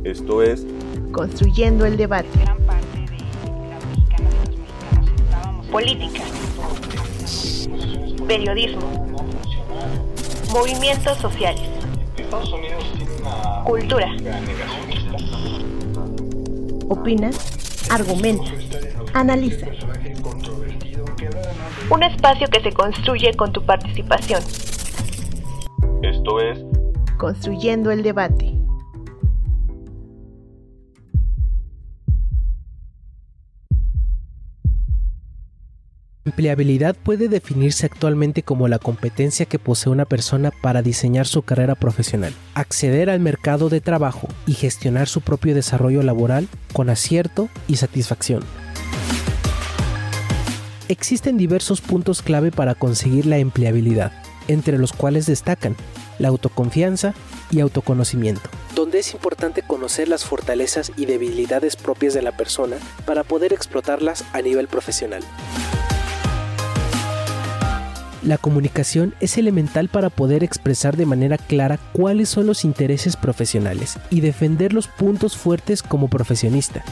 Esto es Construyendo el debate. Gran parte de las mexicanas y los mexicanos estábamos. Política, periodismo, movimientos sociales, cultura. Opina, argumenta, analiza. Un espacio que se construye con tu participación. Esto es Construyendo el debate. Empleabilidad puede definirse actualmente como la competencia que posee una persona para diseñar su carrera profesional, acceder al mercado de trabajo y gestionar su propio desarrollo laboral con acierto y satisfacción. Existen diversos puntos clave para conseguir la empleabilidad, entre los cuales destacan la autoconfianza y autoconocimiento, donde es importante conocer las fortalezas y debilidades propias de la persona para poder explotarlas a nivel profesional. La comunicación es elemental para poder expresar de manera clara cuáles son los intereses profesionales y defender los puntos fuertes como profesionista.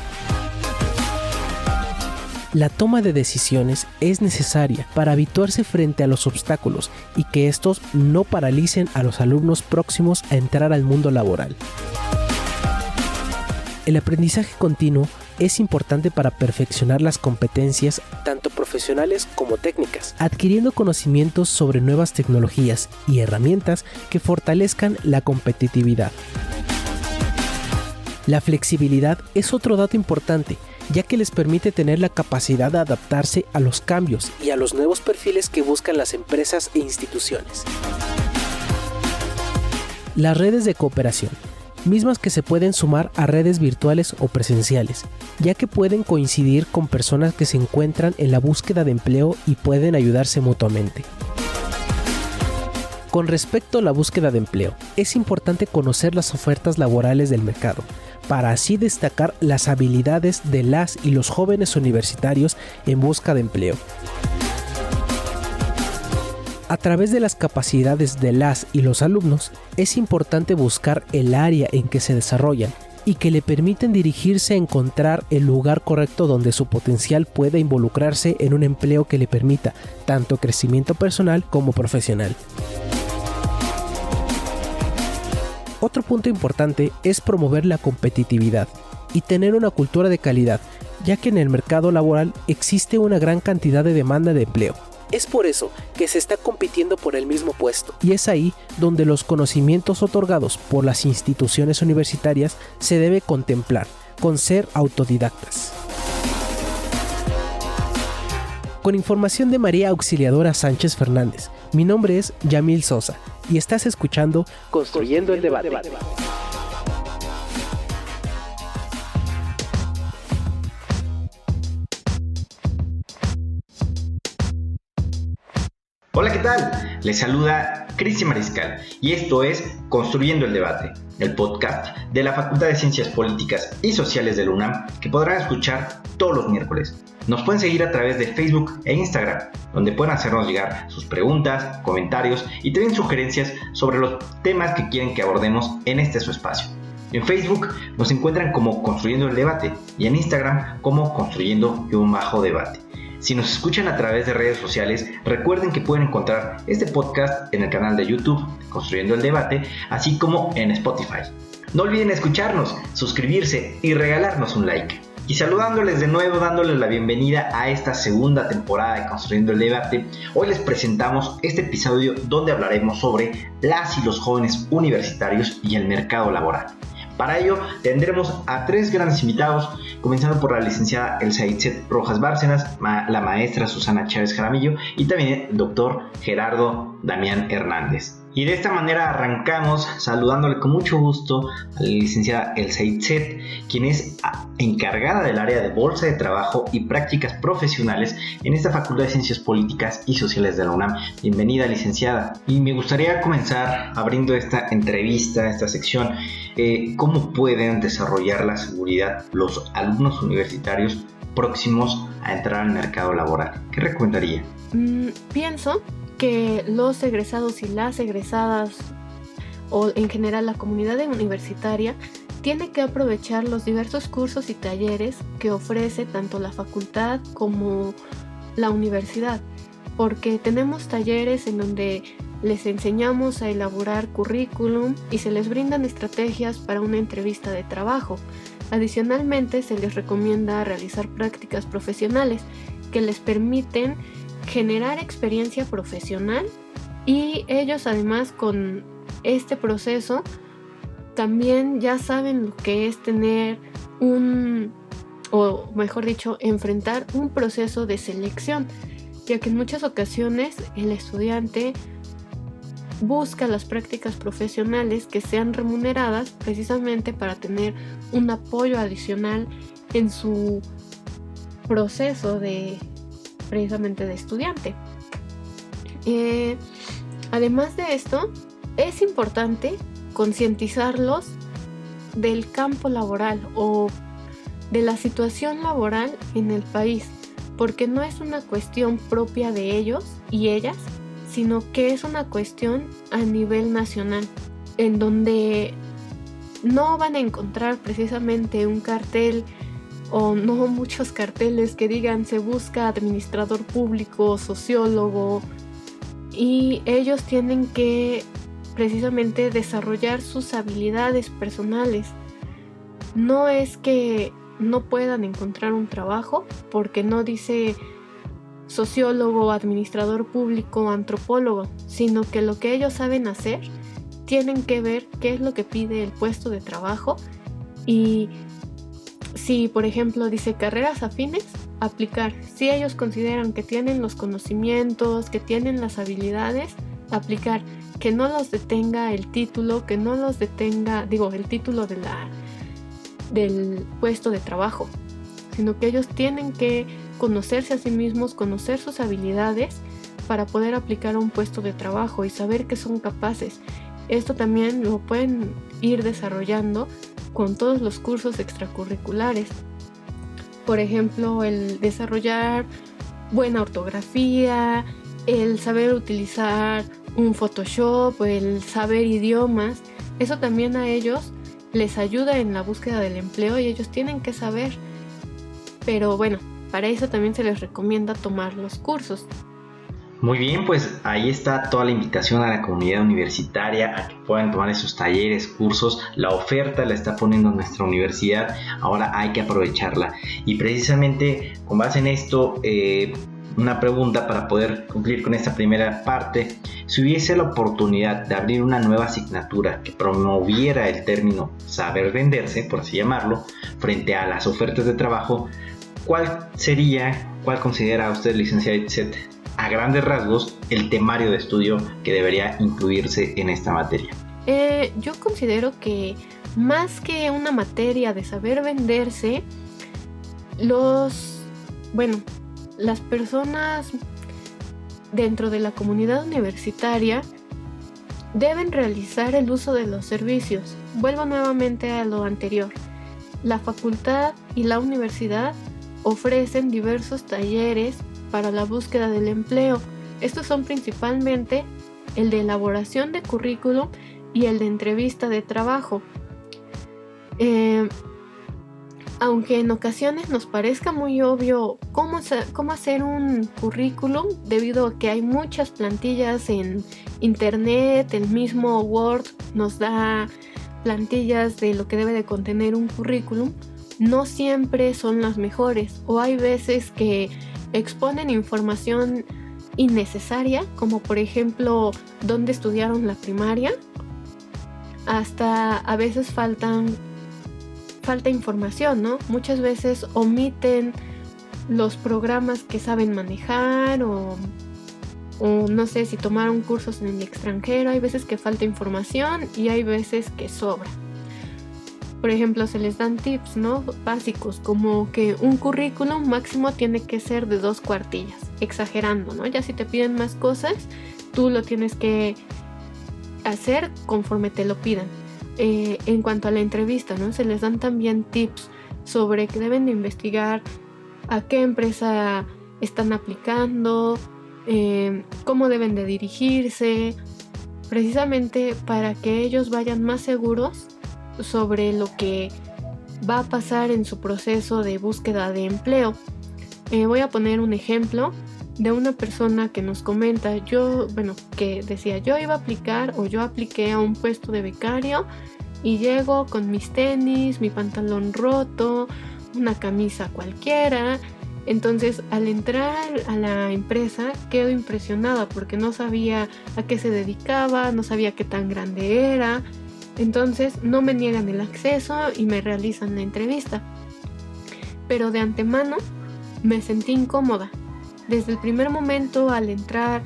La toma de decisiones es necesaria para habituarse frente a los obstáculos y que estos no paralicen a los alumnos próximos a entrar al mundo laboral. El aprendizaje continuo es importante para perfeccionar las competencias tanto profesionales como técnicas, adquiriendo conocimientos sobre nuevas tecnologías y herramientas que fortalezcan la competitividad. La flexibilidad es otro dato importante, ya que les permite tener la capacidad de adaptarse a los cambios y a los nuevos perfiles que buscan las empresas e instituciones. Las redes de cooperación, mismas que se pueden sumar a redes virtuales o presenciales, ya que pueden coincidir con personas que se encuentran en la búsqueda de empleo y pueden ayudarse mutuamente. Con respecto a la búsqueda de empleo, es importante conocer las ofertas laborales del mercado, para así destacar las habilidades de las y los jóvenes universitarios en busca de empleo. A través de las capacidades de las y los alumnos, es importante buscar el área en que se desarrollan y que le permiten dirigirse a encontrar el lugar correcto donde su potencial pueda involucrarse en un empleo que le permita tanto crecimiento personal como profesional. Otro punto importante es promover la competitividad y tener una cultura de calidad, ya que en el mercado laboral existe una gran cantidad de demanda de empleo. Es por eso que se está compitiendo por el mismo puesto, y es ahí donde los conocimientos otorgados por las instituciones universitarias se debe contemplar, con ser autodidactas. Con información de María Auxiliadora Sánchez Fernández, mi nombre es Yamil Sosa, y estás escuchando Construyendo el Debate. Hola, ¿qué tal? Les saluda Cristian Mariscal y esto es Construyendo el Debate, el podcast de la Facultad de Ciencias Políticas y Sociales de la UNAM que podrán escuchar todos los miércoles. Nos pueden seguir a través de Facebook e Instagram, donde pueden hacernos llegar sus preguntas, comentarios y también sugerencias sobre los temas que quieren que abordemos en su espacio. En Facebook nos encuentran como Construyendo el Debate y en Instagram como Construyendo-Debate. Si nos escuchan a través de redes sociales, recuerden que pueden encontrar este podcast en el canal de YouTube Construyendo el Debate, así como en Spotify. No olviden escucharnos, suscribirse y regalarnos un like. Y saludándoles de nuevo, dándoles la bienvenida a esta segunda temporada de Construyendo el Debate, hoy les presentamos este episodio donde hablaremos sobre las y los jóvenes universitarios y el mercado laboral. Para ello tendremos a tres grandes invitados, comenzando por la licenciada Elsa Itzel Rojas Bárcenas, la maestra Susana Chávez Jaramillo y también el doctor Gerardo Damián Hernández. Y de esta manera arrancamos saludándole con mucho gusto a la licenciada Elsa Itzel, quien es encargada del área de Bolsa de Trabajo y Prácticas Profesionales en esta Facultad de Ciencias Políticas y Sociales de la UNAM. Bienvenida, licenciada. Y me gustaría comenzar abriendo esta entrevista, esta sección. ¿Cómo pueden desarrollar la seguridad los alumnos universitarios próximos a entrar al mercado laboral? ¿Qué recomendaría? Pienso que los egresados y las egresadas, o en general la comunidad universitaria, tiene que aprovechar los diversos cursos y talleres que ofrece tanto la facultad como la universidad, porque tenemos talleres en donde les enseñamos a elaborar currículum y se les brindan estrategias para una entrevista de trabajo. Adicionalmente, se les recomienda realizar prácticas profesionales que les permiten generar experiencia profesional, y ellos además con este proceso también ya saben lo que es tener enfrentar un proceso de selección, ya que en muchas ocasiones el estudiante busca las prácticas profesionales que sean remuneradas precisamente para tener un apoyo adicional en su proceso precisamente de estudiante. Además de esto, es importante concientizarlos del campo laboral o de la situación laboral en el país, porque no es una cuestión propia de ellos y ellas, sino que es una cuestión a nivel nacional, en donde no van a encontrar precisamente un cartel o no muchos carteles que digan se busca administrador público, sociólogo, y ellos tienen que precisamente desarrollar sus habilidades personales. No es que no puedan encontrar un trabajo porque no dice sociólogo, administrador público, antropólogo, sino que lo que ellos saben hacer tienen que ver qué es lo que pide el puesto de trabajo, y si por ejemplo dice carreras afines, aplicar. Si ellos consideran que tienen los conocimientos, que tienen las habilidades, aplicar. Que no los detenga el título, que no los detenga, el título del puesto de trabajo, sino que ellos tienen que conocerse a sí mismos, conocer sus habilidades para poder aplicar a un puesto de trabajo y saber que son capaces. Esto también lo pueden ir desarrollando con todos los cursos extracurriculares. Por ejemplo, el desarrollar buena ortografía, el saber utilizar un Photoshop, el saber idiomas. Eso también a ellos les ayuda en la búsqueda del empleo y ellos tienen que saber. Pero bueno, para eso también se les recomienda tomar los cursos. Muy bien, pues ahí está toda la invitación a la comunidad universitaria a que puedan tomar esos talleres, cursos. La oferta la está poniendo nuestra universidad, ahora hay que aprovecharla. Y precisamente con base en esto, una pregunta para poder cumplir con esta primera parte. Si hubiese la oportunidad de abrir una nueva asignatura que promoviera el término saber venderse, por así llamarlo, frente a las ofertas de trabajo, ¿cuál considera usted, licenciada Itzet, a grandes rasgos, el temario de estudio que debería incluirse en esta materia? Yo considero que más que una materia de saber venderse, las personas dentro de la comunidad universitaria deben realizar el uso de los servicios. Vuelvo nuevamente a lo anterior. La facultad y la universidad ofrecen diversos talleres para la búsqueda del empleo. Estos son principalmente el de elaboración de currículum y el de entrevista de trabajo. Aunque en ocasiones nos parezca muy obvio cómo hacer un currículum, debido a que hay muchas plantillas en internet, el mismo Word nos da plantillas de lo que debe de contener un currículum, no siempre son las mejores, o hay veces que exponen información innecesaria, como por ejemplo dónde estudiaron la primaria. Hasta a veces falta información, ¿no? Muchas veces omiten los programas que saben manejar o no sé si tomaron cursos en el extranjero. Hay veces que falta información y hay veces que sobra. Por ejemplo, se les dan tips, ¿no? Básicos, como que un currículum máximo tiene que ser de 2 cuartillas, exagerando, ¿no? Ya si te piden más cosas, tú lo tienes que hacer conforme te lo pidan. En cuanto a la entrevista, ¿no? Se les dan también tips sobre que deben de investigar a qué empresa están aplicando, cómo deben de dirigirse, precisamente para que ellos vayan más seguros sobre lo que va a pasar en su proceso de búsqueda de empleo. Voy a poner un ejemplo de una persona que nos comenta, que decía, yo iba a aplicar o yo apliqué a un puesto de becario y llego con mis tenis, mi pantalón roto, una camisa cualquiera. Entonces, al entrar a la empresa quedo impresionada porque no sabía a qué se dedicaba, no sabía qué tan grande era. Entonces no me niegan el acceso y me realizan la entrevista. Pero de antemano me sentí incómoda. Desde el primer momento al entrar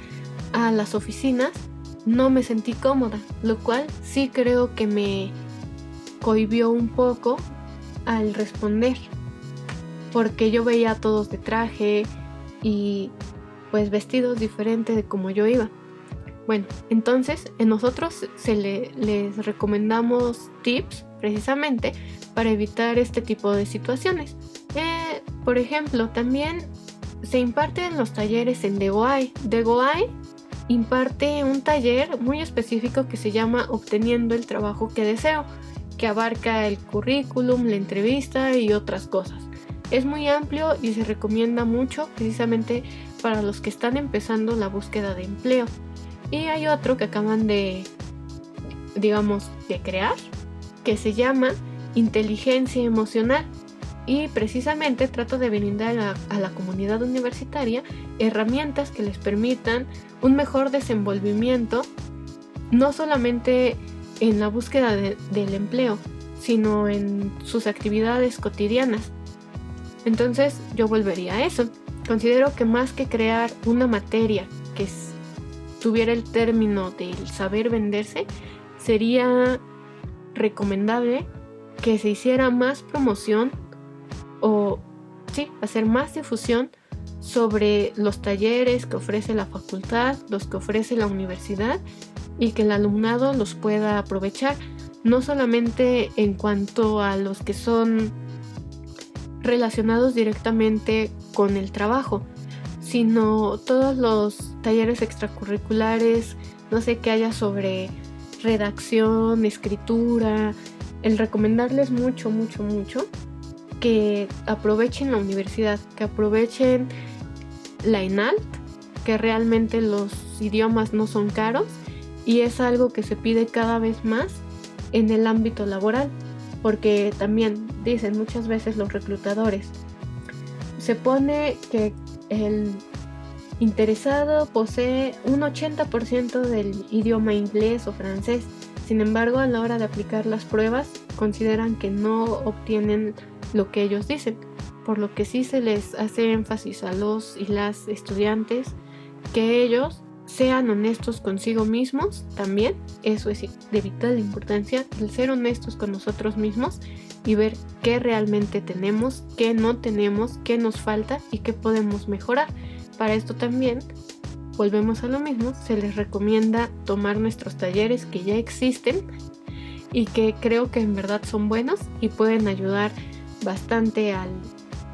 a las oficinas no me sentí cómoda, lo cual sí creo que me cohibió un poco al responder, porque yo veía a todos de traje y pues vestidos diferentes de como yo iba. Bueno, entonces nosotros les recomendamos tips precisamente para evitar este tipo de situaciones. Por ejemplo, también se imparten los talleres en DeGoAI. DeGoAI imparte un taller muy específico que se llama Obteniendo el trabajo que deseo, que abarca el currículum, la entrevista y otras cosas. Es muy amplio y se recomienda mucho precisamente para los que están empezando la búsqueda de empleo. Y hay otro que acaban de crear, que se llama Inteligencia Emocional. Y precisamente trata de brindar a la comunidad universitaria herramientas que les permitan un mejor desenvolvimiento, no solamente en la búsqueda del empleo, sino en sus actividades cotidianas. Entonces yo volvería a eso. Considero que más que crear una materia que tuviera el término del saber venderse, sería recomendable que se hiciera más promoción hacer más difusión sobre los talleres que ofrece la facultad, los que ofrece la universidad, y que el alumnado los pueda aprovechar, no solamente en cuanto a los que son relacionados directamente con el trabajo, sino todos los talleres extracurriculares, que haya sobre redacción, escritura, el recomendarles mucho que aprovechen la universidad, que aprovechen la ENALT, que realmente los idiomas no son caros y es algo que se pide cada vez más en el ámbito laboral, porque también dicen muchas veces los reclutadores, se pone que el interesado posee un 80% del idioma inglés o francés. Sin embargo, a la hora de aplicar las pruebas, consideran que no obtienen lo que ellos dicen, por lo que sí se les hace énfasis a los y las estudiantes que ellos sean honestos consigo mismos también. Eso es de vital importancia, el ser honestos con nosotros mismos y ver qué realmente tenemos, qué no tenemos, qué nos falta y qué podemos mejorar. Para esto también, volvemos a lo mismo, se les recomienda tomar nuestros talleres que ya existen y que creo que en verdad son buenos y pueden ayudar bastante al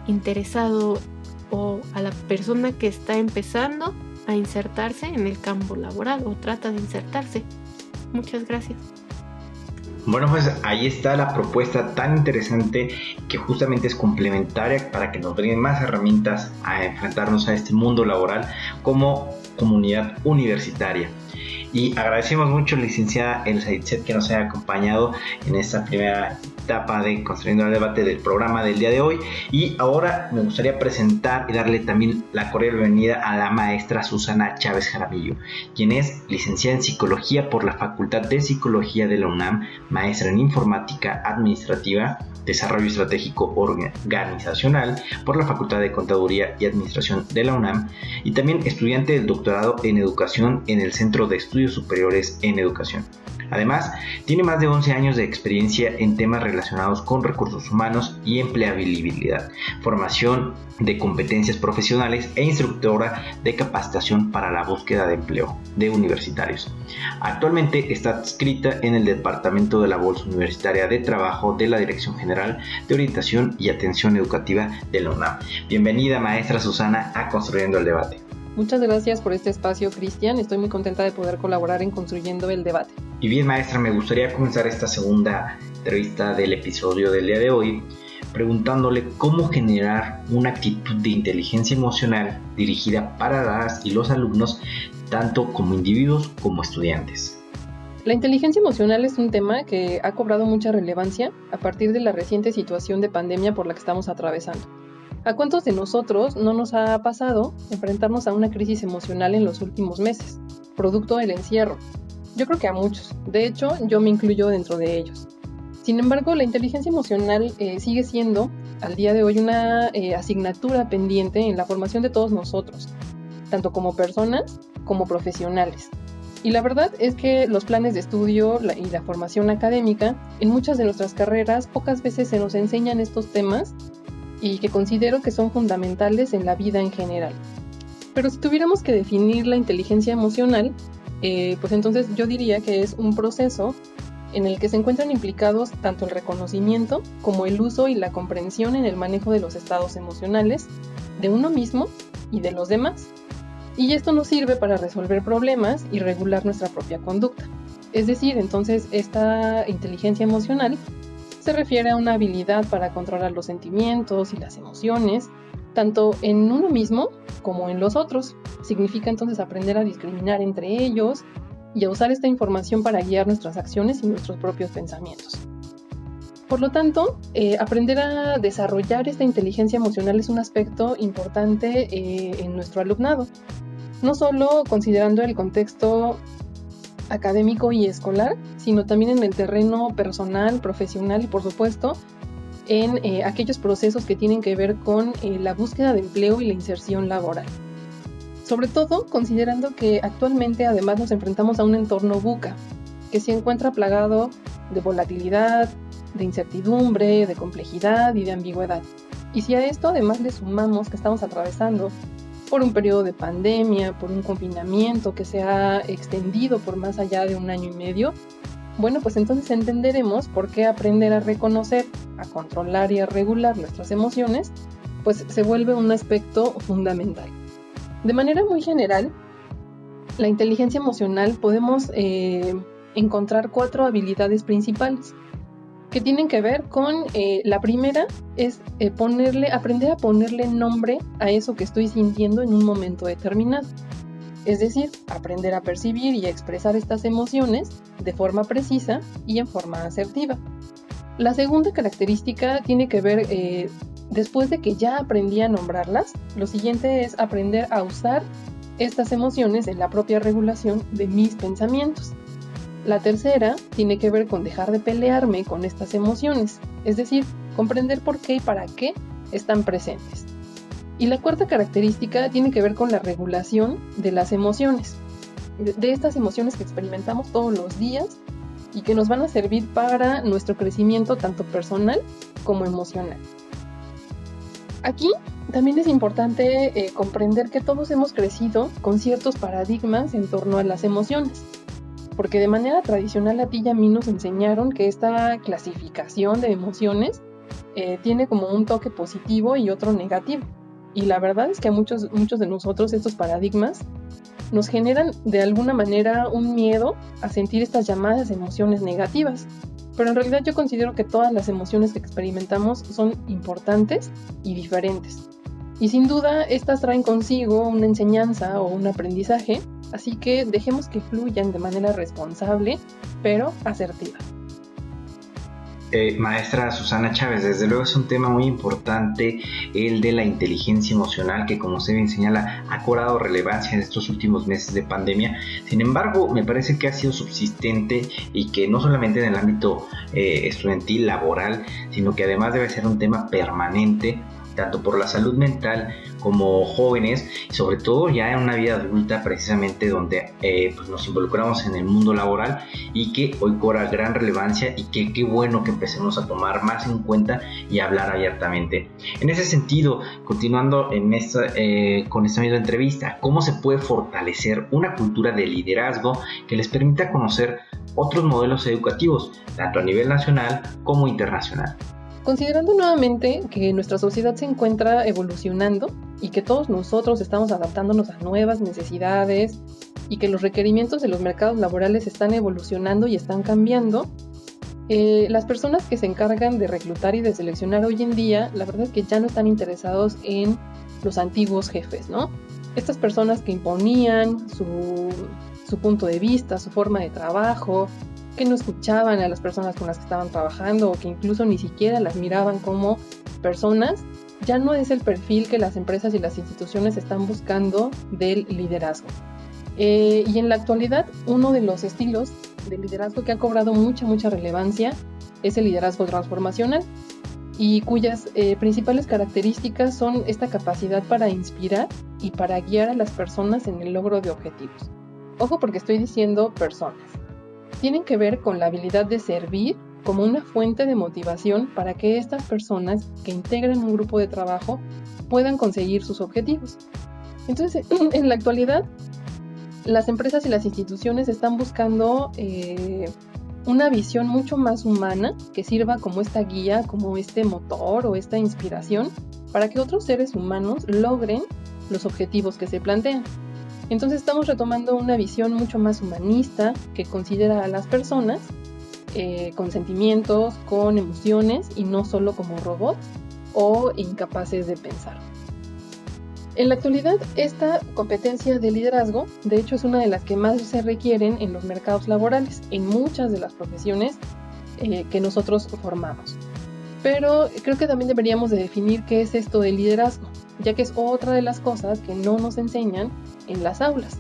interesado o a la persona que está empezando a insertarse en el campo laboral o trata de insertarse. Muchas gracias. Bueno, pues ahí está la propuesta tan interesante que justamente es complementaria para que nos brinden más herramientas a enfrentarnos a este mundo laboral como comunidad universitaria. Y agradecemos mucho a la licenciada Elsa Itzet que nos haya acompañado en esta primera etapa de Construyendo el Debate del programa del día de hoy. Y ahora me gustaría presentar y darle también la cordial bienvenida a la maestra Susana Chávez Jaramillo, quien es licenciada en Psicología por la Facultad de Psicología de la UNAM, maestra en Informática Administrativa, Desarrollo Estratégico Organizacional por la Facultad de Contaduría y Administración de la UNAM y también estudiante del doctorado en Educación en el Centro de Estudios Superiores en Educación. Además, tiene más de 11 años de experiencia en temas relacionados con recursos humanos y empleabilidad, formación de competencias profesionales e instructora de capacitación para la búsqueda de empleo de universitarios. Actualmente está adscrita en el Departamento de la Bolsa Universitaria de Trabajo de la Dirección General de Orientación y Atención Educativa de la UNAM. Bienvenida, maestra Susana, a Construyendo el Debate. Muchas gracias por este espacio, Cristian. Estoy muy contenta de poder colaborar en Construyendo el Debate. Y bien, maestra, me gustaría comenzar esta segunda entrevista del episodio del día de hoy preguntándole cómo generar una actitud de inteligencia emocional dirigida para las y los alumnos, tanto como individuos como estudiantes. La inteligencia emocional es un tema que ha cobrado mucha relevancia a partir de la reciente situación de pandemia por la que estamos atravesando. ¿A cuántos de nosotros no nos ha pasado enfrentarnos a una crisis emocional en los últimos meses, producto del encierro? Yo creo que a muchos. De hecho, yo me incluyo dentro de ellos. Sin embargo, la inteligencia emocional sigue siendo, al día de hoy, una asignatura pendiente en la formación de todos nosotros, tanto como personas como profesionales. Y la verdad es que los planes de estudio y la formación académica, en muchas de nuestras carreras, pocas veces se nos enseñan estos temas y que considero que son fundamentales en la vida en general. Pero si tuviéramos que definir la inteligencia emocional, pues entonces yo diría que es un proceso en el que se encuentran implicados tanto el reconocimiento como el uso y la comprensión en el manejo de los estados emocionales de uno mismo y de los demás. Y esto nos sirve para resolver problemas y regular nuestra propia conducta. Es decir, entonces esta inteligencia emocional se refiere a una habilidad para controlar los sentimientos y las emociones, tanto en uno mismo como en los otros. Significa entonces aprender a discriminar entre ellos y a usar esta información para guiar nuestras acciones y nuestros propios pensamientos. Por lo tanto, aprender a desarrollar esta inteligencia emocional es un aspecto importante en nuestro alumnado, no solo considerando el contexto académico y escolar, sino también en el terreno personal, profesional y, por supuesto, en aquellos procesos que tienen que ver con la búsqueda de empleo y la inserción laboral. Sobre todo considerando que actualmente además nos enfrentamos a un entorno VUCA, que se encuentra plagado de volatilidad, de incertidumbre, de complejidad y de ambigüedad. Y si a esto además le sumamos que estamos atravesando por un periodo de pandemia, por un confinamiento que se ha extendido por más allá de 1 año y medio, bueno, pues entonces entenderemos por qué aprender a reconocer, a controlar y a regular nuestras emociones, pues se vuelve un aspecto fundamental. De manera muy general, la inteligencia emocional podemos encontrar 4 habilidades principales que tienen que ver con, la primera es aprender a ponerle nombre a eso que estoy sintiendo en un momento determinado. Es decir, aprender a percibir y a expresar estas emociones de forma precisa y en forma asertiva. La segunda característica tiene que ver, después de que ya aprendí a nombrarlas, lo siguiente es aprender a usar estas emociones en la propia regulación de mis pensamientos. La tercera tiene que ver con dejar de pelearme con estas emociones, es decir, comprender por qué y para qué están presentes. Y la cuarta característica tiene que ver con la regulación de las emociones, de estas emociones que experimentamos todos los días y que nos van a servir para nuestro crecimiento tanto personal como emocional. Aquí también es importante comprender que todos hemos crecido con ciertos paradigmas en torno a las emociones, porque de manera tradicional a ti y a mí nos enseñaron que esta clasificación de emociones tiene como un toque positivo y otro negativo. Y la verdad es que a muchos de nosotros estos paradigmas nos generan de alguna manera un miedo a sentir estas llamadas emociones negativas. Pero en realidad yo considero que todas las emociones que experimentamos son importantes y diferentes. Y sin duda estas traen consigo una enseñanza o un aprendizaje, así que dejemos que fluyan de manera responsable, pero asertiva. Maestra Susana Chávez, desde luego es un tema muy importante el de la inteligencia emocional que, como usted bien señala, ha cobrado relevancia en estos últimos meses de pandemia. Sin embargo, me parece que ha sido subsistente y que no solamente en el ámbito estudiantil, laboral, sino que además debe ser un tema permanente, tanto por la salud mental como jóvenes, y sobre todo ya en una vida adulta, precisamente donde pues nos involucramos en el mundo laboral y que hoy cobra gran relevancia y que qué bueno que empecemos a tomar más en cuenta y a hablar abiertamente. En ese sentido, continuando con esta misma entrevista, ¿cómo se puede fortalecer una cultura de liderazgo que les permita conocer otros modelos educativos, tanto a nivel nacional como internacional? Considerando nuevamente que nuestra sociedad se encuentra evolucionando y que todos nosotros estamos adaptándonos a nuevas necesidades y que los requerimientos de los mercados laborales están evolucionando y están cambiando, las personas que se encargan de reclutar y de seleccionar hoy en día, la verdad es que ya no están interesados en los antiguos jefes, ¿no? Estas personas que imponían su punto de vista, su forma de trabajo, que no escuchaban a las personas con las que estaban trabajando o que incluso ni siquiera las miraban como personas, ya no es el perfil que las empresas y las instituciones están buscando del liderazgo. Y en la actualidad, uno de los estilos de liderazgo que ha cobrado mucha relevancia es el liderazgo transformacional, y cuyas principales características son esta capacidad para inspirar y para guiar a las personas en el logro de objetivos. Ojo, porque estoy diciendo personas. Tienen que ver con la habilidad de servir como una fuente de motivación para que estas personas que integran un grupo de trabajo puedan conseguir sus objetivos. Entonces, en la actualidad, las empresas y las instituciones están buscando una visión mucho más humana que sirva como esta guía, como este motor o esta inspiración para que otros seres humanos logren los objetivos que se plantean. Entonces estamos retomando una visión mucho más humanista que considera a las personas con sentimientos, con emociones y no solo como robots o incapaces de pensar. En la actualidad, esta competencia de liderazgo, de hecho, es una de las que más se requieren en los mercados laborales, en muchas de las profesiones que nosotros formamos. Pero creo que también deberíamos de definir qué es esto del liderazgo, ya que es otra de las cosas que no nos enseñan en las aulas.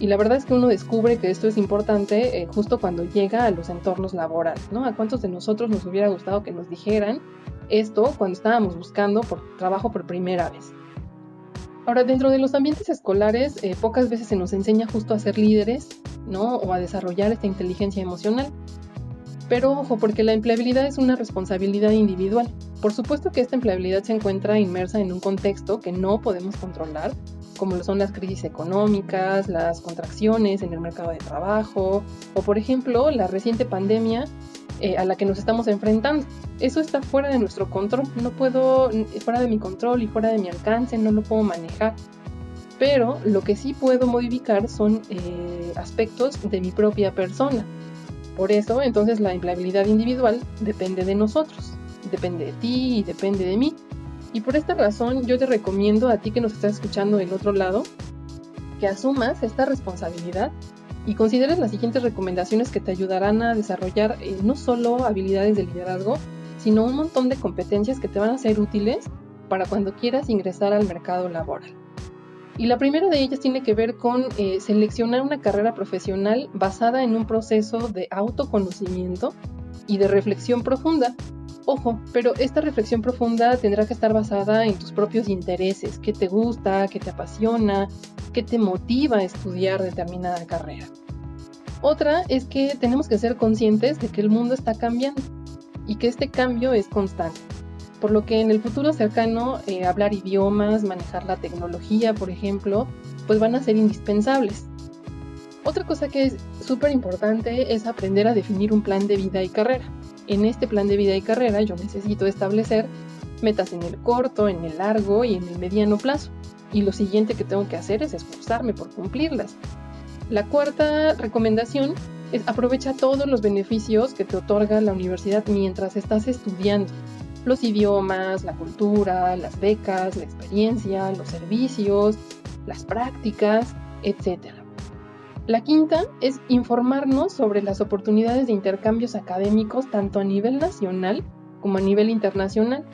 Y la verdad es que uno descubre que esto es importante justo cuando llega a los entornos laborales, ¿no? ¿A cuántos de nosotros nos hubiera gustado que nos dijeran esto cuando estábamos buscando trabajo por primera vez? Ahora, dentro de los ambientes escolares, pocas veces se nos enseña justo a ser líderes, ¿no? O a desarrollar esta inteligencia emocional. Pero ojo, porque la empleabilidad es una responsabilidad individual. Por supuesto que esta empleabilidad se encuentra inmersa en un contexto que no podemos controlar, como lo son las crisis económicas, las contracciones en el mercado de trabajo, o por ejemplo, la reciente pandemia a la que nos estamos enfrentando. Eso está fuera de nuestro control, fuera de mi control y fuera de mi alcance, no lo puedo manejar. Pero lo que sí puedo modificar son aspectos de mi propia persona. Por eso, entonces, la empleabilidad individual depende de nosotros, depende de ti y depende de mí. Y por esta razón, yo te recomiendo a ti que nos estás escuchando del otro lado, que asumas esta responsabilidad y consideres las siguientes recomendaciones que te ayudarán a desarrollar no solo habilidades de liderazgo, sino un montón de competencias que te van a ser útiles para cuando quieras ingresar al mercado laboral. Y la primera de ellas tiene que ver con seleccionar una carrera profesional basada en un proceso de autoconocimiento y de reflexión profunda. Ojo, pero esta reflexión profunda tendrá que estar basada en tus propios intereses, qué te gusta, qué te apasiona, qué te motiva a estudiar determinada carrera. Otra es que tenemos que ser conscientes de que el mundo está cambiando y que este cambio es constante, por lo que en el futuro cercano hablar idiomas, manejar la tecnología, por ejemplo, pues van a ser indispensables. Otra cosa que es súper importante es aprender a definir un plan de vida y carrera. En este plan de vida y carrera yo necesito establecer metas en el corto, en el largo y en el mediano plazo. Y lo siguiente que tengo que hacer es esforzarme por cumplirlas. La cuarta recomendación es aprovecha todos los beneficios que te otorga la universidad mientras estás estudiando. Los idiomas, la cultura, las becas, la experiencia, los servicios, las prácticas, etc. La quinta es informarnos sobre las oportunidades de intercambios académicos tanto a nivel nacional como a nivel internacional.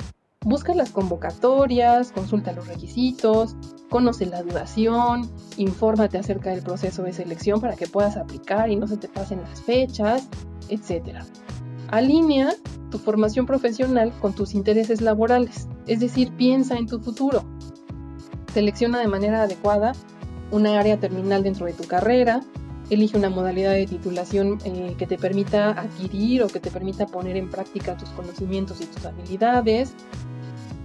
Busca las convocatorias, consulta los requisitos, conoce la duración, infórmate acerca del proceso de selección para que puedas aplicar y no se te pasen las fechas, etc. Alinea tu formación profesional con tus intereses laborales, es decir, piensa en tu futuro. Selecciona de manera adecuada una área terminal dentro de tu carrera, elige una modalidad de titulación que te permita adquirir o que te permita poner en práctica tus conocimientos y tus habilidades.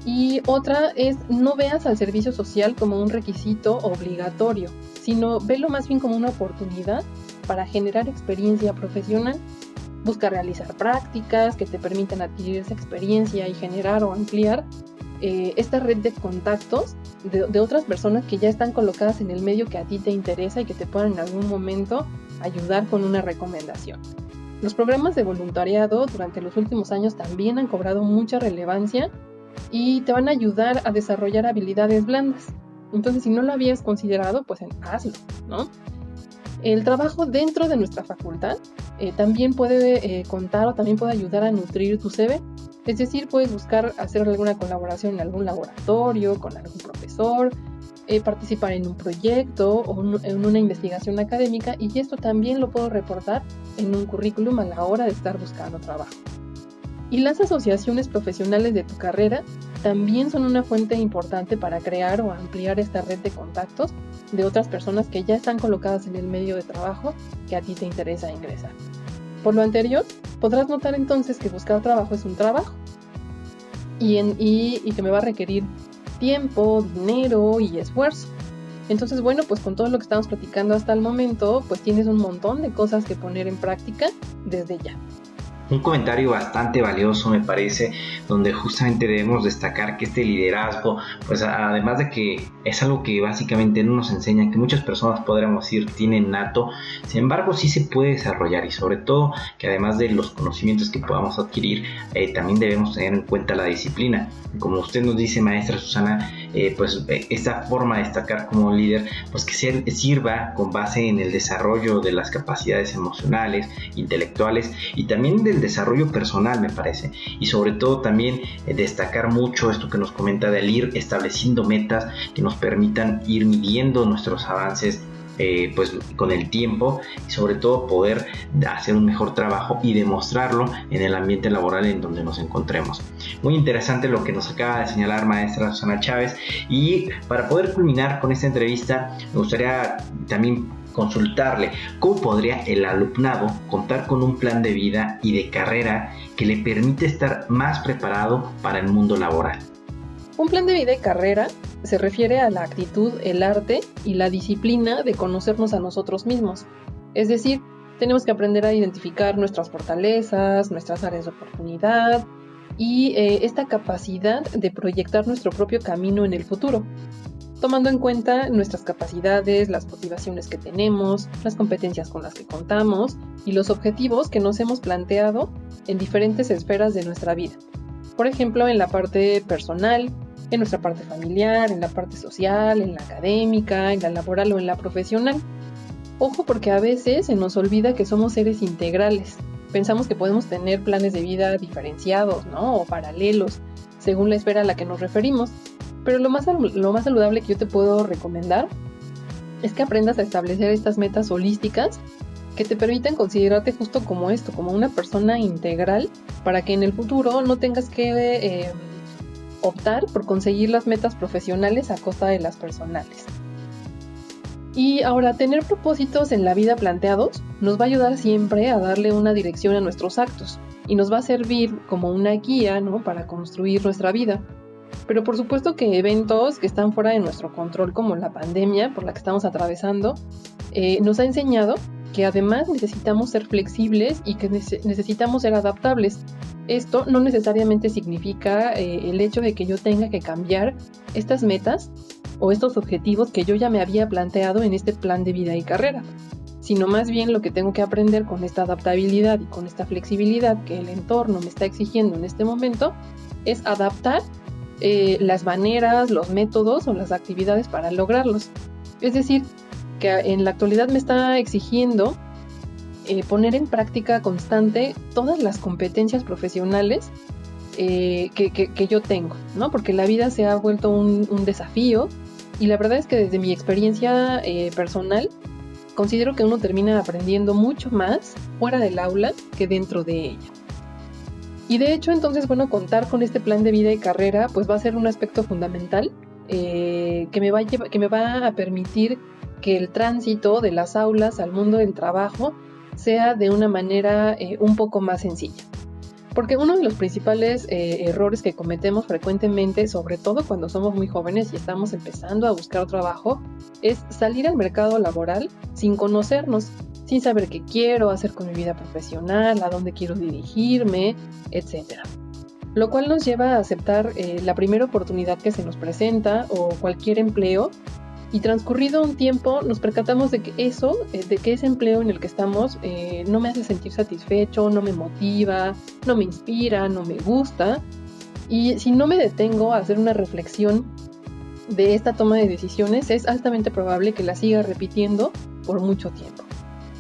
Y otra es no veas al servicio social como un requisito obligatorio, sino velo más bien como una oportunidad para generar experiencia profesional. Busca realizar prácticas que te permitan adquirir esa experiencia y generar o ampliar esta red de contactos de otras personas que ya están colocadas en el medio que a ti te interesa y que te puedan en algún momento ayudar con una recomendación. Los programas de voluntariado durante los últimos años también han cobrado mucha relevancia y te van a ayudar a desarrollar habilidades blandas. Entonces, si no lo habías considerado, pues hazlo, ¿no? El trabajo dentro de nuestra facultad también puede contar o también puede ayudar a nutrir tu CV. Es decir, puedes buscar hacer alguna colaboración en algún laboratorio, con algún profesor, participar en un proyecto o en una investigación académica, y esto también lo puedo reportar en un currículum a la hora de estar buscando trabajo. Y las asociaciones profesionales de tu carrera también son una fuente importante para crear o ampliar esta red de contactos de otras personas que ya están colocadas en el medio de trabajo que a ti te interesa ingresar. Por lo anterior, podrás notar entonces que buscar trabajo es un trabajo y que me va a requerir tiempo, dinero y esfuerzo. Entonces, bueno, pues con todo lo que estamos platicando hasta el momento, pues tienes un montón de cosas que poner en práctica desde ya. Un comentario bastante valioso, me parece, donde justamente debemos destacar que este liderazgo, pues además de que es algo que básicamente no nos enseñan, que muchas personas podríamos decir tienen nato, sin embargo sí se puede desarrollar, y sobre todo que además de los conocimientos que podamos adquirir, también debemos tener en cuenta la disciplina. Como usted nos dice, maestra Susana, pues esta forma de destacar como líder, pues que sirva con base en el desarrollo de las capacidades emocionales, intelectuales y también del desarrollo personal, me parece, y sobre todo también destacar mucho esto que nos comenta del ir estableciendo metas que nos permitan ir midiendo nuestros avances pues con el tiempo, y sobre todo poder hacer un mejor trabajo y demostrarlo en el ambiente laboral en donde nos encontremos. Muy interesante lo que nos acaba de señalar maestra Susana Chávez, y para poder culminar con esta entrevista me gustaría también consultarle cómo podría el alumnado contar con un plan de vida y de carrera que le permite estar más preparado para el mundo laboral. Un plan de vida y carrera se refiere a la actitud, el arte y la disciplina de conocernos a nosotros mismos. Es decir, tenemos que aprender a identificar nuestras fortalezas, nuestras áreas de oportunidad y esta capacidad de proyectar nuestro propio camino en el futuro, tomando en cuenta nuestras capacidades, las motivaciones que tenemos, las competencias con las que contamos y los objetivos que nos hemos planteado en diferentes esferas de nuestra vida. Por ejemplo, en la parte personal, en nuestra parte familiar, en la parte social, en la académica, en la laboral o en la profesional. Ojo, porque a veces se nos olvida que somos seres integrales. Pensamos que podemos tener planes de vida diferenciados, ¿no? O paralelos, según la esfera a la que nos referimos. Pero lo más saludable que yo te puedo recomendar es que aprendas a establecer estas metas holísticas que te permitan considerarte justo como esto, como una persona integral, para que en el futuro no tengas que optar por conseguir las metas profesionales a costa de las personales. Y ahora, tener propósitos en la vida planteados nos va a ayudar siempre a darle una dirección a nuestros actos y nos va a servir como una guía, ¿no?, para construir nuestra vida. Pero por supuesto que eventos que están fuera de nuestro control, como la pandemia por la que estamos atravesando, nos ha enseñado que además necesitamos ser flexibles y que necesitamos ser adaptables. Esto no necesariamente significa el hecho de que yo tenga que cambiar estas metas o estos objetivos que yo ya me había planteado en este plan de vida y carrera, sino más bien lo que tengo que aprender con esta adaptabilidad y con esta flexibilidad que el entorno me está exigiendo en este momento es adaptar las maneras, los métodos o las actividades para lograrlos. Es decir, que en la actualidad me está exigiendo poner en práctica constante todas las competencias profesionales que yo tengo, ¿no? Porque la vida se ha vuelto un desafío, y la verdad es que desde mi experiencia personal considero que uno termina aprendiendo mucho más fuera del aula que dentro de ella. Y de hecho, entonces, bueno, contar con este plan de vida y carrera pues va a ser un aspecto fundamental que me va a permitir que el tránsito de las aulas al mundo del trabajo sea de una manera un poco más sencilla. Porque uno de los principales errores que cometemos frecuentemente, sobre todo cuando somos muy jóvenes y estamos empezando a buscar trabajo, es salir al mercado laboral sin conocernos, sin saber qué quiero hacer con mi vida profesional, a dónde quiero dirigirme, etc. lo cual nos lleva a aceptar la primera oportunidad que se nos presenta o cualquier empleo, y transcurrido un tiempo nos percatamos de que ese empleo en el que estamos no me hace sentir satisfecho, no me motiva, no me inspira, no me gusta, y si no me detengo a hacer una reflexión de esta toma de decisiones, es altamente probable que la siga repitiendo por mucho tiempo.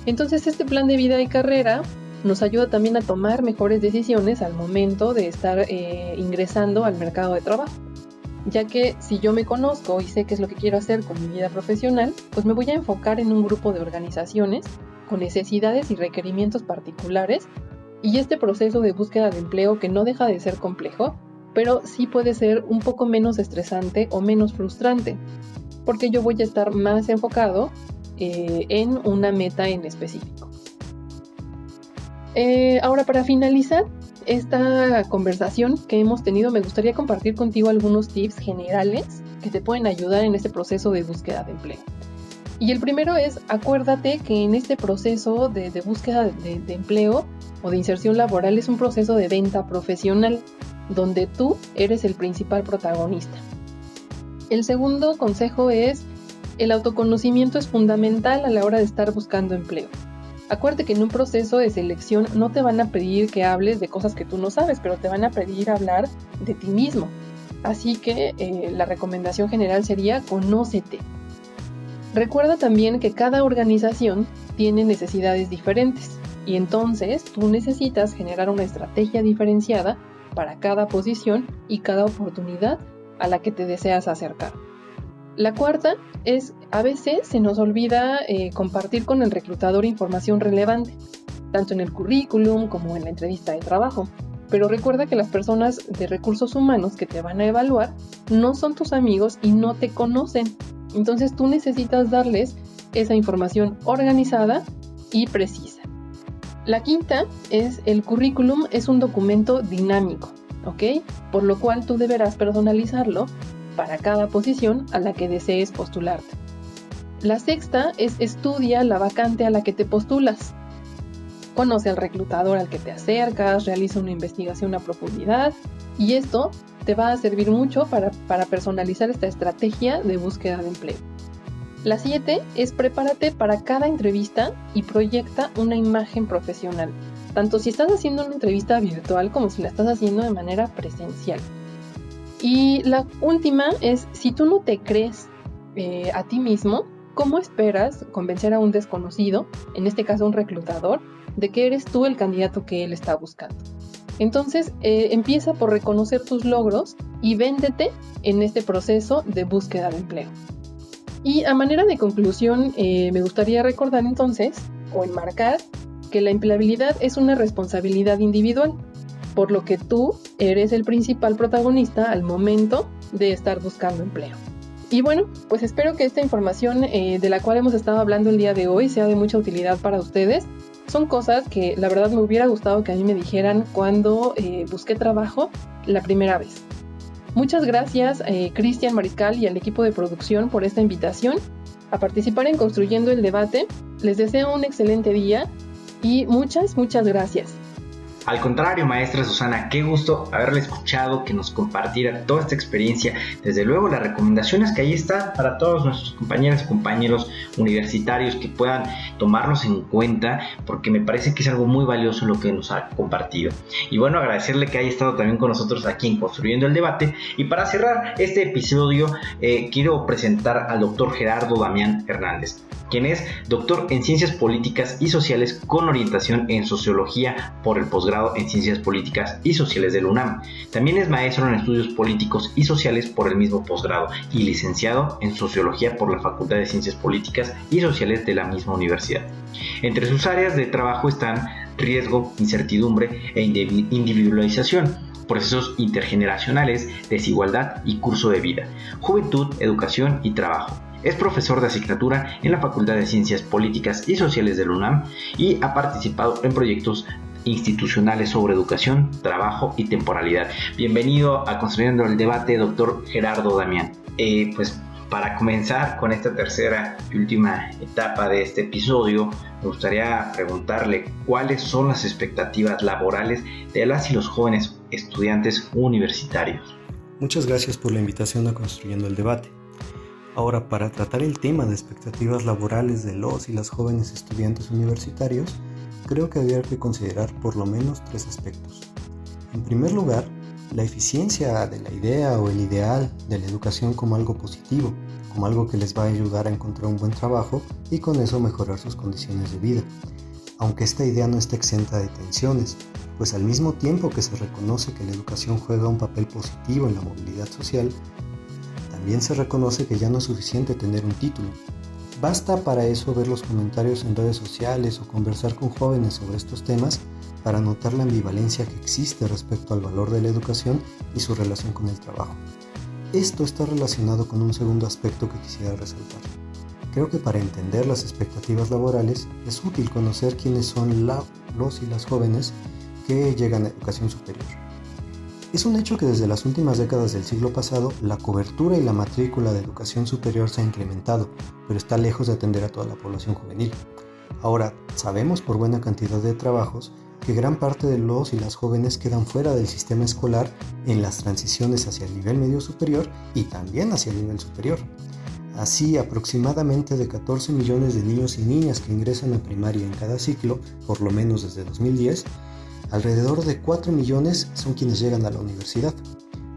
Entonces este plan de vida y carrera nos ayuda también a tomar mejores decisiones al momento de estar ingresando al mercado de trabajo, ya que si yo me conozco y sé qué es lo que quiero hacer con mi vida profesional, pues me voy a enfocar en un grupo de organizaciones con necesidades y requerimientos particulares, y este proceso de búsqueda de empleo, que no deja de ser complejo, pero sí puede ser un poco menos estresante o menos frustrante, porque yo voy a estar más enfocado en una meta en específico. Ahora, para finalizar esta conversación que hemos tenido, me gustaría compartir contigo algunos tips generales que te pueden ayudar en este proceso de búsqueda de empleo. Y el primero es, acuérdate que en este proceso de búsqueda de empleo o de inserción laboral es un proceso de venta profesional, donde tú eres el principal protagonista. El segundo consejo es, el autoconocimiento es fundamental a la hora de estar buscando empleo. Acuérdate que en un proceso de selección no te van a pedir que hables de cosas que tú no sabes, pero te van a pedir hablar de ti mismo. Así que la recomendación general sería, conócete. Recuerda también que cada organización tiene necesidades diferentes, y entonces tú necesitas generar una estrategia diferenciada para cada posición y cada oportunidad a la que te deseas acercar. La cuarta es, a veces se nos olvida compartir con el reclutador información relevante, tanto en el currículum como en la entrevista de trabajo. Pero recuerda que las personas de recursos humanos que te van a evaluar no son tus amigos y no te conocen. Entonces tú necesitas darles esa información organizada y precisa. La quinta es, el currículum es un documento dinámico, ¿ok? Por lo cual tú deberás personalizarlo para cada posición a la que desees postularte. La sexta es, estudia la vacante a la que te postulas. Conoce al reclutador al que te acercas, realiza una investigación a profundidad, y esto te va a servir mucho para personalizar esta estrategia de búsqueda de empleo. La 7 es, prepárate para cada entrevista y proyecta una imagen profesional, tanto si estás haciendo una entrevista virtual como si la estás haciendo de manera presencial. Y la última es, si tú no te crees a ti mismo, ¿cómo esperas convencer a un desconocido, en este caso un reclutador, de que eres tú el candidato que él está buscando? Entonces, empieza por reconocer tus logros y véndete en este proceso de búsqueda de empleo. Y a manera de conclusión, me gustaría recordar entonces, o enmarcar, que la empleabilidad es una responsabilidad individual, por lo que tú eres el principal protagonista al momento de estar buscando empleo. Y bueno, pues espero que esta información de la cual hemos estado hablando el día de hoy sea de mucha utilidad para ustedes. Son cosas que la verdad me hubiera gustado que a mí me dijeran cuando busqué trabajo la primera vez. Muchas gracias Cristian Mariscal y al equipo de producción por esta invitación a participar en Construyendo el Debate. Les deseo un excelente día y muchas gracias. Al contrario, maestra Susana, qué gusto haberle escuchado, que nos compartiera toda esta experiencia. Desde luego, las recomendaciones que ahí están para todos nuestros compañeras y compañeros universitarios que puedan tomarlos en cuenta, porque me parece que es algo muy valioso lo que nos ha compartido. Y bueno, agradecerle que haya estado también con nosotros aquí en Construyendo el Debate. Y para cerrar este episodio, quiero presentar al doctor Gerardo Damián Hernández, quien es doctor en Ciencias Políticas y Sociales con orientación en Sociología por el posgrado en Ciencias Políticas y Sociales de la UNAM. También es maestro en Estudios Políticos y Sociales por el mismo posgrado y licenciado en Sociología por la Facultad de Ciencias Políticas y Sociales de la misma universidad. Entre sus áreas de trabajo están riesgo, incertidumbre e individualización, procesos intergeneracionales, desigualdad y curso de vida, juventud, educación y trabajo. Es profesor de asignatura en la Facultad de Ciencias Políticas y Sociales de la UNAM y ha participado en proyectos institucionales sobre educación, trabajo y temporalidad. Bienvenido a Construyendo el Debate, doctor Gerardo Damián. Pues para comenzar con esta tercera y última etapa de este episodio, me gustaría preguntarle cuáles son las expectativas laborales de las y los jóvenes estudiantes universitarios. Muchas gracias por la invitación a Construyendo el Debate. Ahora, para tratar el tema de expectativas laborales de los y las jóvenes estudiantes universitarios, creo que habría que considerar por lo menos 3 aspectos. En primer lugar, la eficiencia de la idea o el ideal de la educación como algo positivo, como algo que les va a ayudar a encontrar un buen trabajo y con eso mejorar sus condiciones de vida. Aunque esta idea no está exenta de tensiones, pues al mismo tiempo que se reconoce que la educación juega un papel positivo en la movilidad social, también se reconoce que ya no es suficiente tener un título. Basta para eso ver los comentarios en redes sociales o conversar con jóvenes sobre estos temas para notar la ambivalencia que existe respecto al valor de la educación y su relación con el trabajo. Esto está relacionado con un segundo aspecto que quisiera resaltar. Creo que para entender las expectativas laborales es útil conocer quiénes son los y las jóvenes que llegan a educación superior. Es un hecho que desde las últimas décadas del siglo pasado la cobertura y la matrícula de educación superior se ha incrementado, pero está lejos de atender a toda la población juvenil. Ahora, sabemos por buena cantidad de trabajos que gran parte de los y las jóvenes quedan fuera del sistema escolar en las transiciones hacia el nivel medio superior y también hacia el nivel superior. Así, aproximadamente de 14 millones de niños y niñas que ingresan a primaria en cada ciclo, por lo menos desde 2010, alrededor de 4 millones son quienes llegan a la universidad.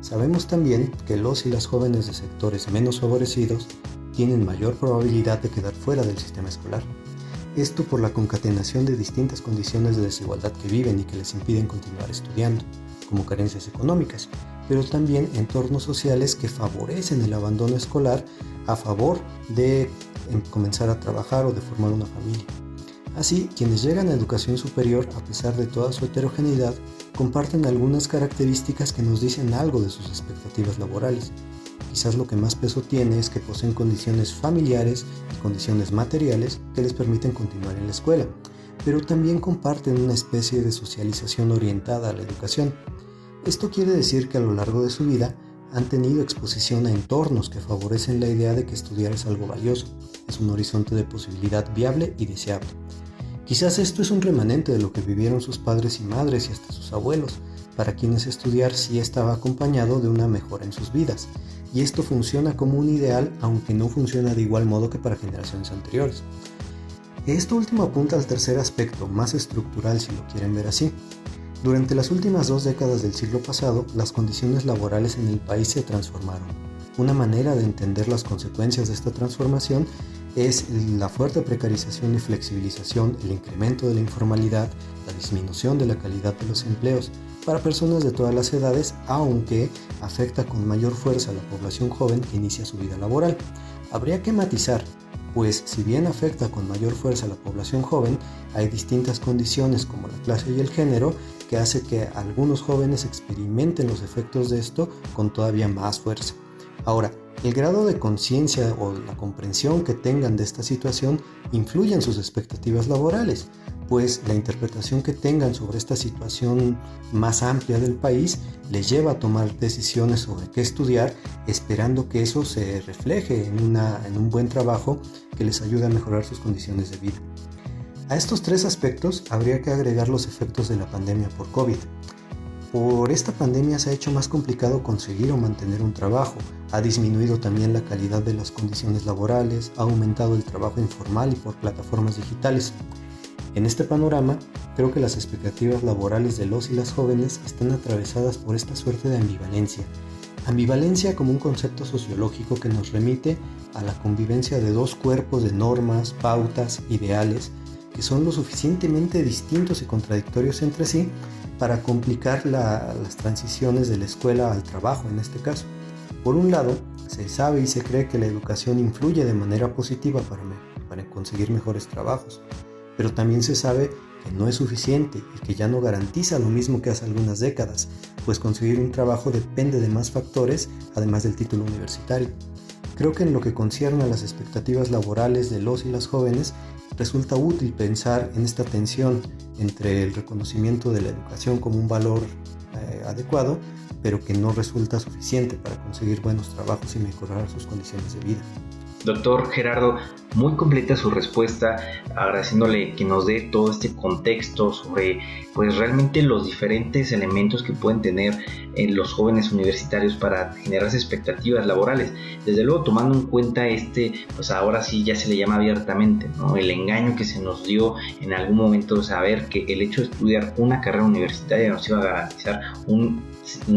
Sabemos también que los y las jóvenes de sectores menos favorecidos tienen mayor probabilidad de quedar fuera del sistema escolar. Esto por la concatenación de distintas condiciones de desigualdad que viven y que les impiden continuar estudiando, como carencias económicas, pero también entornos sociales que favorecen el abandono escolar a favor de comenzar a trabajar o de formar una familia. Así, quienes llegan a educación superior, a pesar de toda su heterogeneidad, comparten algunas características que nos dicen algo de sus expectativas laborales. Quizás lo que más peso tiene es que poseen condiciones familiares y condiciones materiales que les permiten continuar en la escuela, pero también comparten una especie de socialización orientada a la educación. Esto quiere decir que a lo largo de su vida han tenido exposición a entornos que favorecen la idea de que estudiar es algo valioso, es un horizonte de posibilidad viable y deseable. Quizás esto es un remanente de lo que vivieron sus padres y madres y hasta sus abuelos, para quienes estudiar sí estaba acompañado de una mejora en sus vidas, y esto funciona como un ideal, aunque no funciona de igual modo que para generaciones anteriores. Esto último apunta al tercer aspecto, más estructural si lo quieren ver así. Durante las últimas 2 décadas del siglo pasado, las condiciones laborales en el país se transformaron. Una manera de entender las consecuencias de esta transformación es la fuerte precarización y flexibilización, el incremento de la informalidad, la disminución de la calidad de los empleos para personas de todas las edades, aunque afecta con mayor fuerza a la población joven que inicia su vida laboral. Habría que matizar, pues si bien afecta con mayor fuerza a la población joven, hay distintas condiciones como la clase y el género que hace que algunos jóvenes experimenten los efectos de esto con todavía más fuerza. Ahora, el grado de conciencia o la comprensión que tengan de esta situación influye en sus expectativas laborales, pues la interpretación que tengan sobre esta situación más amplia del país les lleva a tomar decisiones sobre qué estudiar, esperando que eso se refleje en un buen trabajo que les ayude a mejorar sus condiciones de vida. A estos 3 aspectos habría que agregar los efectos de la pandemia por COVID. Por esta pandemia se ha hecho más complicado conseguir o mantener un trabajo, ha disminuido también la calidad de las condiciones laborales, ha aumentado el trabajo informal y por plataformas digitales. En este panorama, creo que las expectativas laborales de los y las jóvenes están atravesadas por esta suerte de ambivalencia. Ambivalencia como un concepto sociológico que nos remite a la convivencia de 2 cuerpos de normas, pautas, ideales, que son lo suficientemente distintos y contradictorios entre sí para complicar las transiciones de la escuela al trabajo en este caso. Por un lado, se sabe y se cree que la educación influye de manera positiva para conseguir mejores trabajos, pero también se sabe que no es suficiente y que ya no garantiza lo mismo que hace algunas décadas, pues conseguir un trabajo depende de más factores además del título universitario. Creo que en lo que concierne a las expectativas laborales de los y las jóvenes, resulta útil pensar en esta tensión entre el reconocimiento de la educación como un valor adecuado, pero que no resulta suficiente para conseguir buenos trabajos y mejorar sus condiciones de vida. Doctor Gerardo, muy completa su respuesta, agradeciéndole que nos dé todo este contexto sobre pues realmente los diferentes elementos que pueden tener en los jóvenes universitarios para generar expectativas laborales. Desde luego tomando en cuenta pues ahora sí ya se le llama abiertamente, ¿no? El engaño que se nos dio en algún momento de saber que el hecho de estudiar una carrera universitaria nos iba a garantizar un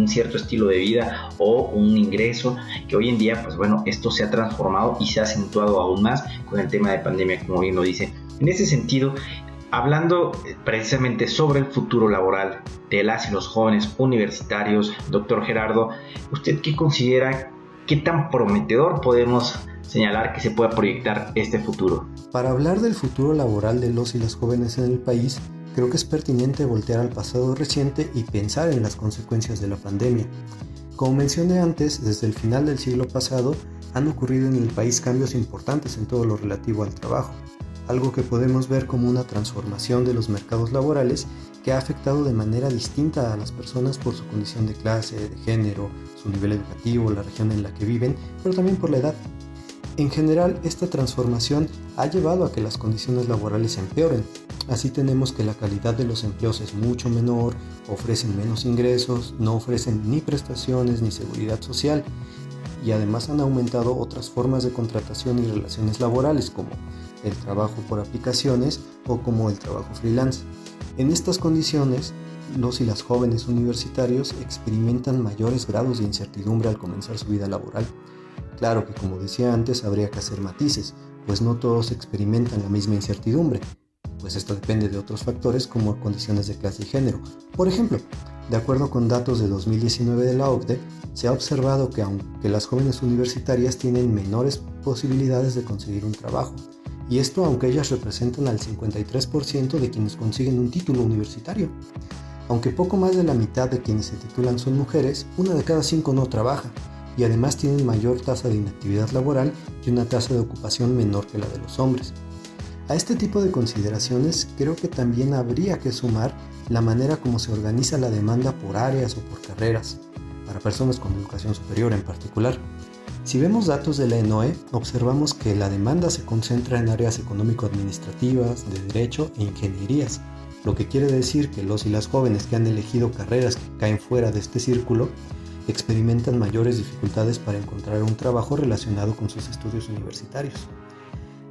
cierto estilo de vida o un ingreso, que hoy en día pues bueno, esto se ha transformado y se ha acentuado aún más con el tema de pandemia, como bien lo dice. En ese sentido, hablando precisamente sobre el futuro laboral de las y los jóvenes universitarios, doctor Gerardo, ¿usted qué considera, qué tan prometedor podemos señalar que se pueda proyectar este futuro? Para hablar del futuro laboral de los y las jóvenes en el país, creo que es pertinente voltear al pasado reciente y pensar en las consecuencias de la pandemia. Como mencioné antes, desde el final del siglo pasado han ocurrido en el país cambios importantes en todo lo relativo al trabajo, algo que podemos ver como una transformación de los mercados laborales que ha afectado de manera distinta a las personas por su condición de clase, de género, su nivel educativo, la región en la que viven, pero también por la edad. En general, esta transformación ha llevado a que las condiciones laborales empeoren. Así tenemos que la calidad de los empleos es mucho menor, ofrecen menos ingresos, no ofrecen ni prestaciones ni seguridad social, y además han aumentado otras formas de contratación y relaciones laborales como el trabajo por aplicaciones o como el trabajo freelance. En estas condiciones, los y las jóvenes universitarios experimentan mayores grados de incertidumbre al comenzar su vida laboral. Claro que, como decía antes, habría que hacer matices, pues no todos experimentan la misma incertidumbre, pues esto depende de otros factores como condiciones de clase y género. Por ejemplo, de acuerdo con datos de 2019 de la OCDE, se ha observado que aunque las jóvenes universitarias tienen menores posibilidades de conseguir un trabajo, y esto aunque ellas representan al 53% de quienes consiguen un título universitario. Aunque poco más de la mitad de quienes se titulan son mujeres, 1 de cada 5 no trabaja, y además tienen mayor tasa de inactividad laboral y una tasa de ocupación menor que la de los hombres. A este tipo de consideraciones creo que también habría que sumar la manera como se organiza la demanda por áreas o por carreras, para personas con educación superior en particular. Si vemos datos de la ENOE, observamos que la demanda se concentra en áreas económico-administrativas, de derecho e ingenierías, lo que quiere decir que los y las jóvenes que han elegido carreras que caen fuera de este círculo experimentan mayores dificultades para encontrar un trabajo relacionado con sus estudios universitarios.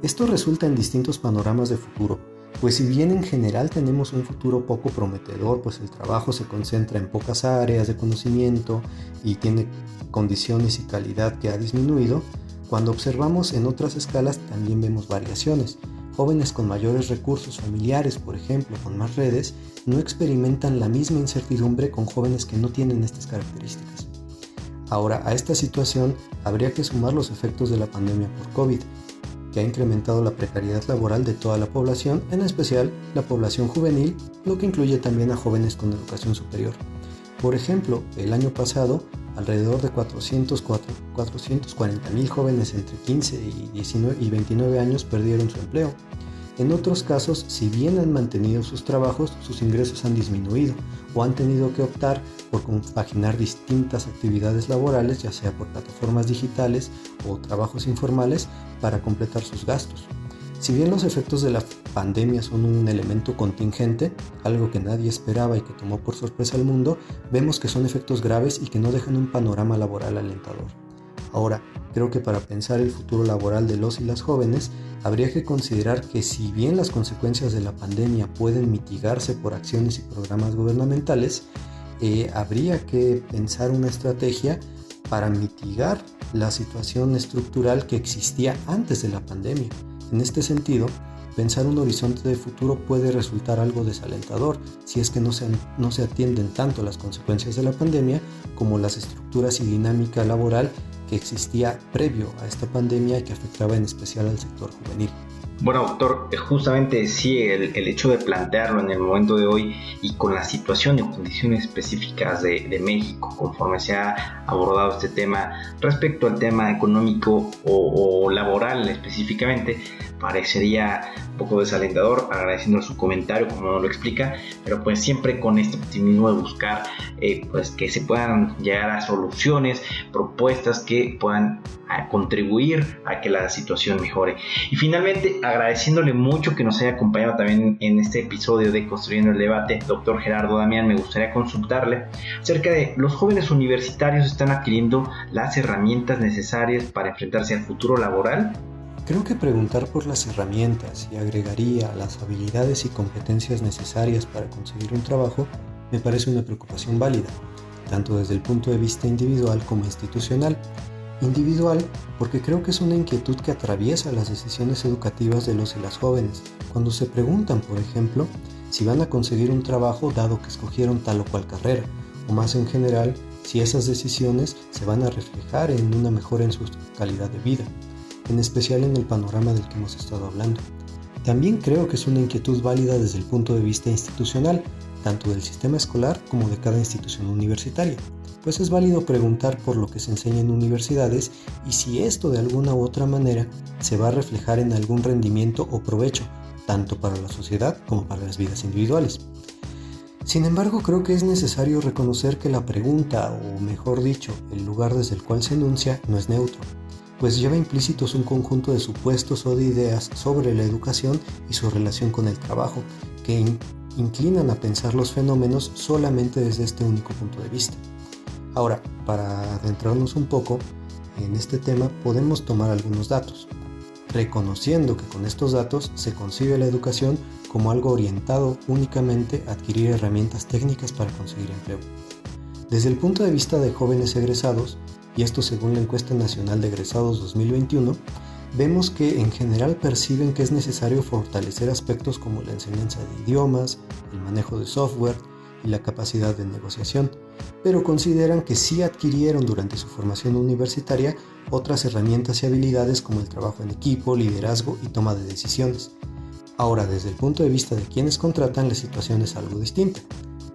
Esto resulta en distintos panoramas de futuro, pues si bien en general tenemos un futuro poco prometedor, pues el trabajo se concentra en pocas áreas de conocimiento y tiene condiciones y calidad que ha disminuido, cuando observamos en otras escalas también vemos variaciones. Jóvenes con mayores recursos familiares, por ejemplo, con más redes, no experimentan la misma incertidumbre con jóvenes que no tienen estas características. Ahora, a esta situación habría que sumar los efectos de la pandemia por COVID, que ha incrementado la precariedad laboral de toda la población, en especial la población juvenil, lo que incluye también a jóvenes con educación superior. Por ejemplo, el año pasado, alrededor de 440,000 jóvenes entre 15 y 29 años perdieron su empleo. En otros casos, si bien han mantenido sus trabajos, sus ingresos han disminuido o han tenido que optar por compaginar distintas actividades laborales, ya sea por plataformas digitales o trabajos informales, para completar sus gastos. Si bien los efectos de la pandemia son un elemento contingente, algo que nadie esperaba y que tomó por sorpresa al mundo, vemos que son efectos graves y que no dejan un panorama laboral alentador. Ahora, creo que para pensar el futuro laboral de los y las jóvenes, habría que considerar que si bien las consecuencias de la pandemia pueden mitigarse por acciones y programas gubernamentales, habría que pensar una estrategia para mitigar la situación estructural que existía antes de la pandemia. En este sentido, pensar un horizonte de futuro puede resultar algo desalentador si es que no se atienden tanto las consecuencias de la pandemia como las estructuras y dinámica laboral que existía previo a esta pandemia y que afectaba en especial al sector juvenil. Bueno, doctor, justamente sí, el hecho de plantearlo en el momento de hoy y con la situación y condiciones específicas de México, conforme se ha abordado este tema respecto al tema económico o laboral específicamente, parecería un poco desalentador, agradeciendo su comentario como nos lo explica, pero pues siempre con este optimismo de buscar pues que se puedan llegar a soluciones, propuestas que puedan contribuir a que la situación mejore. Y finalmente, agradeciéndole mucho que nos haya acompañado también en este episodio de Construyendo el Debate, doctor Gerardo Damián, me gustaría consultarle acerca de los jóvenes universitarios están adquiriendo las herramientas necesarias para enfrentarse al futuro laboral. Creo que preguntar por las herramientas y agregaría las habilidades y competencias necesarias para conseguir un trabajo me parece una preocupación válida, tanto desde el punto de vista individual como institucional. Individual, porque creo que es una inquietud que atraviesa las decisiones educativas de los y las jóvenes, cuando se preguntan, por ejemplo, si van a conseguir un trabajo dado que escogieron tal o cual carrera, o más en general, si esas decisiones se van a reflejar en una mejora en su calidad de vida, en especial en el panorama del que hemos estado hablando. También creo que es una inquietud válida desde el punto de vista institucional, tanto del sistema escolar como de cada institución universitaria, pues es válido preguntar por lo que se enseña en universidades y si esto de alguna u otra manera se va a reflejar en algún rendimiento o provecho, tanto para la sociedad como para las vidas individuales. Sin embargo, creo que es necesario reconocer que la pregunta, o mejor dicho, el lugar desde el cual se enuncia, no es neutro, pues lleva implícitos un conjunto de supuestos o de ideas sobre la educación y su relación con el trabajo, que inclinan a pensar los fenómenos solamente desde este único punto de vista. Ahora, para adentrarnos un poco en este tema, podemos tomar algunos datos, reconociendo que con estos datos se concibe la educación como algo orientado únicamente a adquirir herramientas técnicas para conseguir empleo. Desde el punto de vista de jóvenes egresados, y esto según la Encuesta Nacional de Egresados 2021, vemos que en general perciben que es necesario fortalecer aspectos como la enseñanza de idiomas, el manejo de software y la capacidad de negociación, pero consideran que sí adquirieron durante su formación universitaria otras herramientas y habilidades como el trabajo en equipo, liderazgo y toma de decisiones. Ahora, desde el punto de vista de quienes contratan, la situación es algo distinta.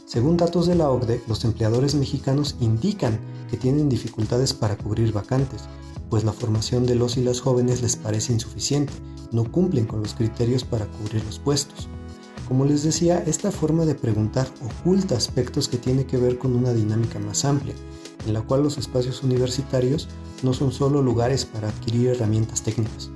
Según datos de la OCDE, los empleadores mexicanos indican que tienen dificultades para cubrir vacantes, pues la formación de los y las jóvenes les parece insuficiente, no cumplen con los criterios para cubrir los puestos. Como les decía, esta forma de preguntar oculta aspectos que tienen que ver con una dinámica más amplia, en la cual los espacios universitarios no son solo lugares para adquirir herramientas técnicas.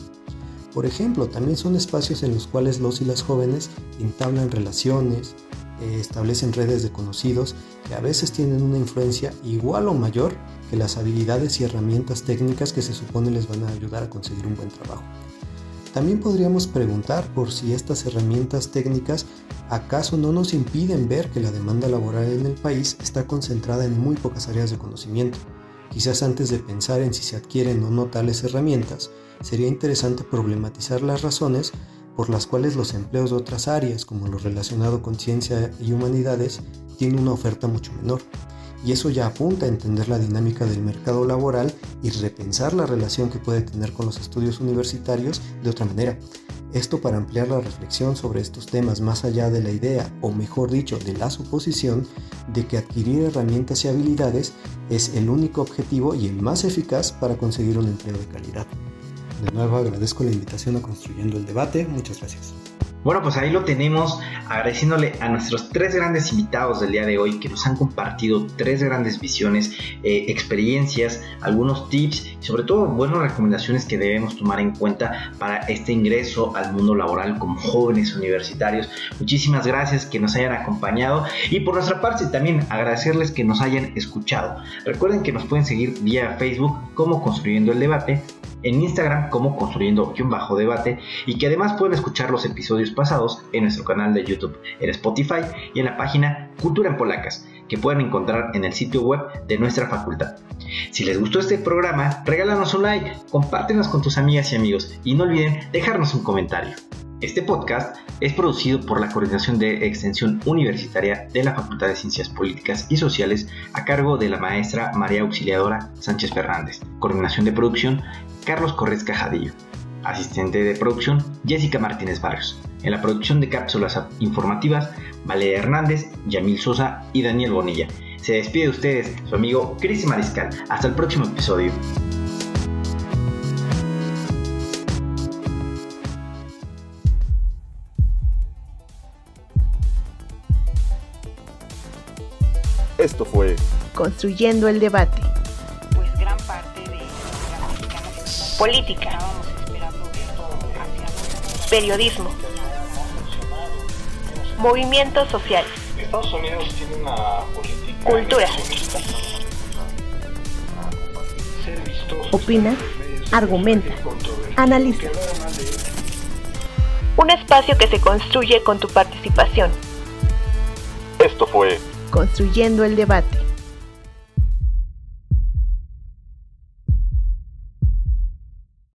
Por ejemplo, también son espacios en los cuales los y las jóvenes entablan relaciones, establecen redes de conocidos que a veces tienen una influencia igual o mayor que las habilidades y herramientas técnicas que se supone les van a ayudar a conseguir un buen trabajo. También podríamos preguntar por si estas herramientas técnicas acaso no nos impiden ver que la demanda laboral en el país está concentrada en muy pocas áreas de conocimiento. Quizás antes de pensar en si se adquieren o no tales herramientas, sería interesante problematizar las razones por las cuales los empleos de otras áreas, como lo relacionado con ciencia y humanidades, tienen una oferta mucho menor. Y eso ya apunta a entender la dinámica del mercado laboral y repensar la relación que puede tener con los estudios universitarios de otra manera. Esto para ampliar la reflexión sobre estos temas más allá de la idea, o mejor dicho, de la suposición, de que adquirir herramientas y habilidades es el único objetivo y el más eficaz para conseguir un empleo de calidad. De nuevo agradezco la invitación a Construyendo el Debate. Muchas gracias. Bueno, pues ahí lo tenemos, agradeciéndole a nuestros tres grandes invitados del día de hoy que nos han compartido tres grandes visiones, experiencias, algunos tips y sobre todo buenas recomendaciones que debemos tomar en cuenta para este ingreso al mundo laboral como jóvenes universitarios. Muchísimas gracias que nos hayan acompañado y por nuestra parte también agradecerles que nos hayan escuchado. Recuerden que nos pueden seguir vía Facebook como Construyendo el Debate, en Instagram como Construyendo-Debate y que además pueden escuchar los episodios pasados en nuestro canal de YouTube, en Spotify y en la página Cultura en Polacas, que pueden encontrar en el sitio web de nuestra facultad. Si les gustó este programa, regálanos un like, compártenos con tus amigas y amigos y no olviden dejarnos un comentario. Este podcast es producido por la Coordinación de Extensión Universitaria de la Facultad de Ciencias Políticas y Sociales a cargo de la maestra María Auxiliadora Sánchez Fernández. Coordinación de producción, Carlos Correzca Jadillo. Asistente de producción, Jessica Martínez Barrios. En la producción de cápsulas informativas, Valeria Hernández, Yamil Sosa y Daniel Bonilla. Se despide de ustedes su amigo Cristian Mariscal. Hasta el próximo episodio. Esto fue Construyendo el debate. Pues gran parte de la mexicana Política. estábamos esperando esto hacia Periodismo. Movimientos sociales. Estados Unidos tiene una política Cultura. negacionista. Ser vistoso. Opina, argumenta, analiza. Un espacio que se construye con tu participación. Esto fue Construyendo el debate.